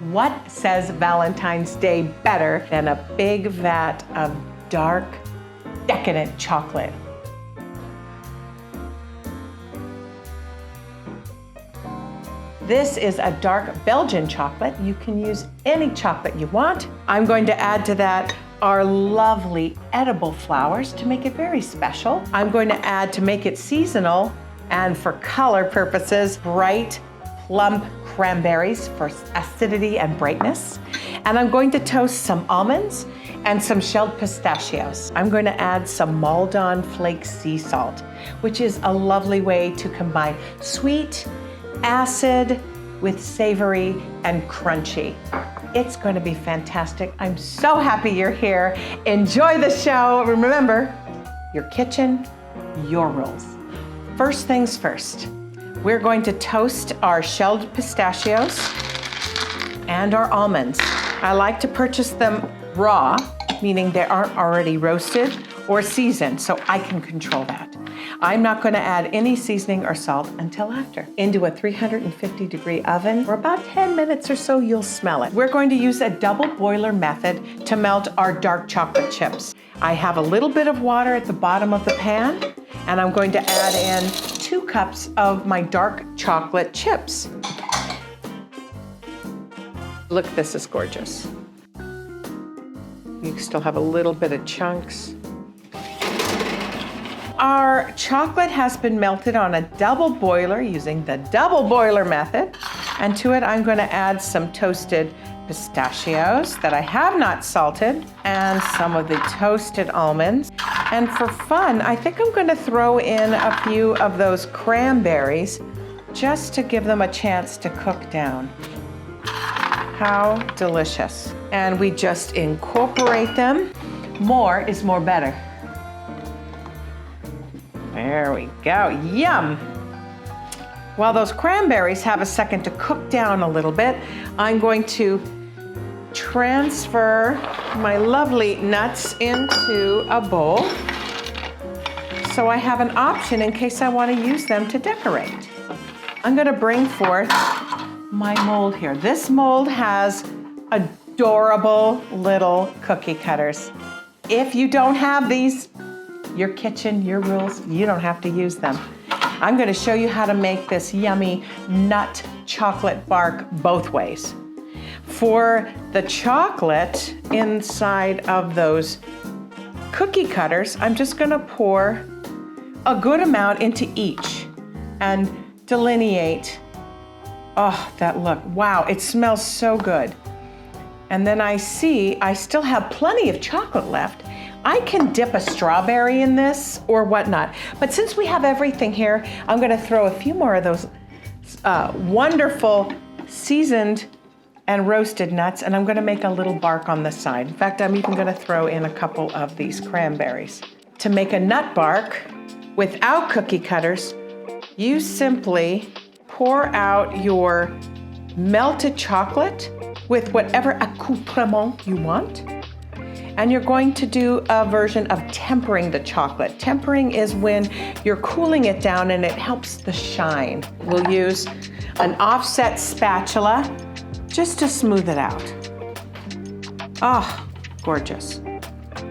What says Valentine's Day better than a big vat of dark, decadent chocolate? This is a dark Belgian chocolate. You can use any chocolate you want. I'm going to add to that our lovely edible flowers to make it very special. I'm going to add, to make it seasonal and for color purposes, bright, plump cranberries for acidity and brightness. And I'm going to toast some almonds and some shelled pistachios. I'm going to add some Maldon flake sea salt, which is a lovely way to combine sweet, acid with savory and crunchy. It's going to be fantastic. I'm so happy you're here. Enjoy the show. Remember, your kitchen, your rules. First things first, we're going to toast our shelled pistachios and our almonds. I like to purchase them raw, meaning they aren't already roasted or seasoned, so I can control that. I'm not going to add any seasoning or salt until after. Into a 350-degree oven for about 10 minutes or so, you'll smell it. We're going to use a double boiler method to melt our dark chocolate chips. I have a little bit of water at the bottom of the pan, and I'm going to add in 2 cups of my dark chocolate chips. Look, this is gorgeous. You still have a little bit of chunks. Our chocolate has been melted on a double boiler using the double boiler method. And to it, I'm going to add some toasted pistachios that I have not salted and some of the toasted almonds. And for fun, I think I'm going to throw in a few of those cranberries just to give them a chance to cook down. How delicious. And we just incorporate them. More is more better. There we go, yum! While those cranberries have a second to cook down a little bit, I'm going to transfer my lovely nuts into a bowl so I have an option in case I want to use them to decorate. I'm going to bring forth my mold here. This mold has adorable little cookie cutters. If you don't have these, your kitchen, your rules, you don't have to use them. I'm going to show you how to make this yummy nut chocolate bark both ways. For the chocolate inside of those cookie cutters, I'm just going to pour a good amount into each and delineate. Oh, that look. Wow, it smells so good. And then I see I still have plenty of chocolate left. I can dip a strawberry in this or whatnot. But since we have everything here, I'm going to throw a few more of those wonderful seasoned and roasted nuts, and I'm going to make a little bark on the side. In fact, I'm even going to throw in a couple of these cranberries. To make a nut bark without cookie cutters, you simply pour out your melted chocolate with whatever accoutrement you want. And you're going to do a version of tempering the chocolate. Tempering is when you're cooling it down and it helps the shine. We'll use an offset spatula just to smooth it out. Oh, gorgeous.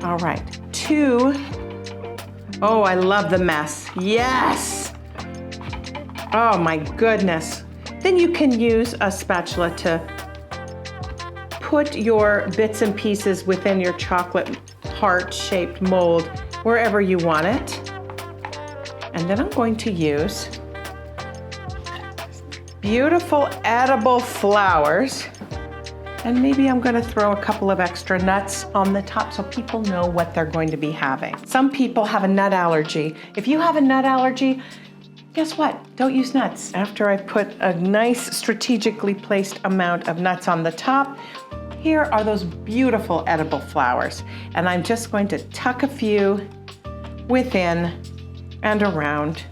All right, 2. Oh, I love the mess. Yes! Oh my goodness. Then you can use a spatula to put your bits and pieces within your chocolate heart-shaped mold wherever you want it. And then I'm going to use beautiful edible flowers. And maybe I'm going to throw a couple of extra nuts on the top so people know what they're going to be having. Some people have a nut allergy. If you have a nut allergy, guess what? Don't use nuts. After I put a nice strategically placed amount of nuts on the top, here are those beautiful edible flowers. And I'm just going to tuck a few within and around.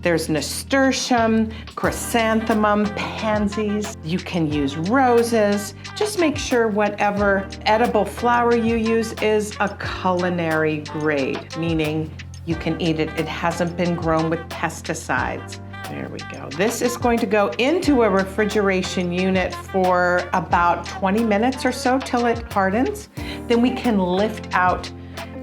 There's nasturtium, chrysanthemum, pansies. You can use roses. Just make sure whatever edible flower you use is a culinary grade, meaning you can eat it. It hasn't been grown with pesticides. There we go. This is going to go into a refrigeration unit for about 20 minutes or so till it hardens. Then we can lift out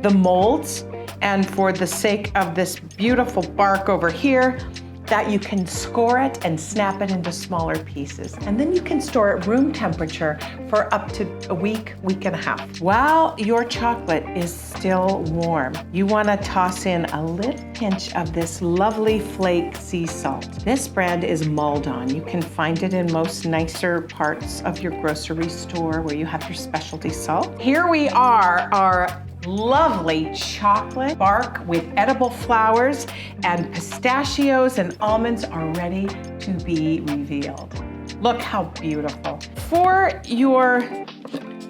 the molds, and for the sake of this beautiful bark over here, that you can score it and snap it into smaller pieces. And then you can store it room temperature for up to a week, week and a half. While your chocolate is still warm, you want to toss in a little pinch of this lovely flake sea salt. This brand is Maldon. You can find it in most nicer parts of your grocery store where you have your specialty salt. Here we are, our lovely chocolate bark with edible flowers, and pistachios and almonds are ready to be revealed. Look how beautiful. For your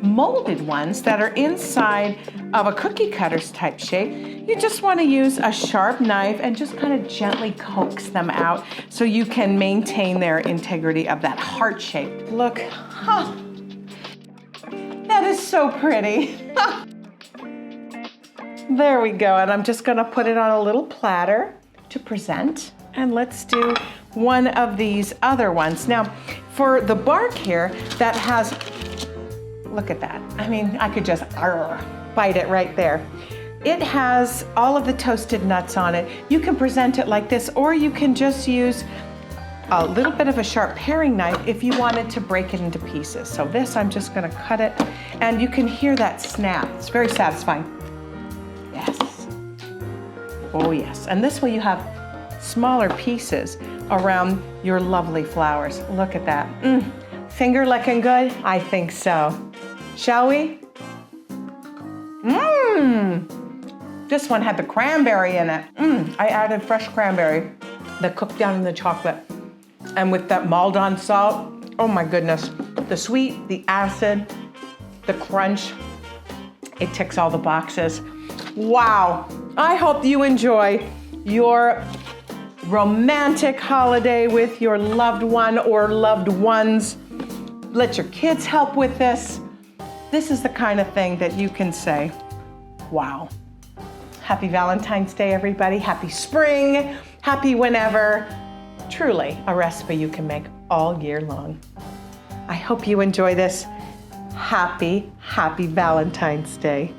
molded ones that are inside of a cookie cutters type shape, you just want to use a sharp knife and just kind of gently coax them out so you can maintain their integrity of that heart shape. Look, that is so pretty. There we go, and I'm just gonna put it on a little platter to present. And let's do one of these other ones. Now, for the bark here that has, look at that. I mean, I could just bite it right there. It has all of the toasted nuts on it. You can present it like this, or you can just use a little bit of a sharp paring knife if you wanted to break it into pieces. So this, I'm just gonna cut it, and you can hear that snap. It's very satisfying. Yes. Oh yes. And this way you have smaller pieces around your lovely flowers. Look at that. Finger looking good? I think so. Shall we? This one had the cranberry in it. I added fresh cranberry that cooked down in the chocolate. And with that Maldon salt, oh my goodness. The sweet, the acid, the crunch, it ticks all the boxes. Wow. I hope you enjoy your romantic holiday with your loved one or loved ones. Let your kids help with this. This is the kind of thing that you can say, wow. Happy Valentine's Day, everybody. Happy spring. Happy whenever. Truly a recipe you can make all year long. I hope you enjoy this. Happy, happy Valentine's Day.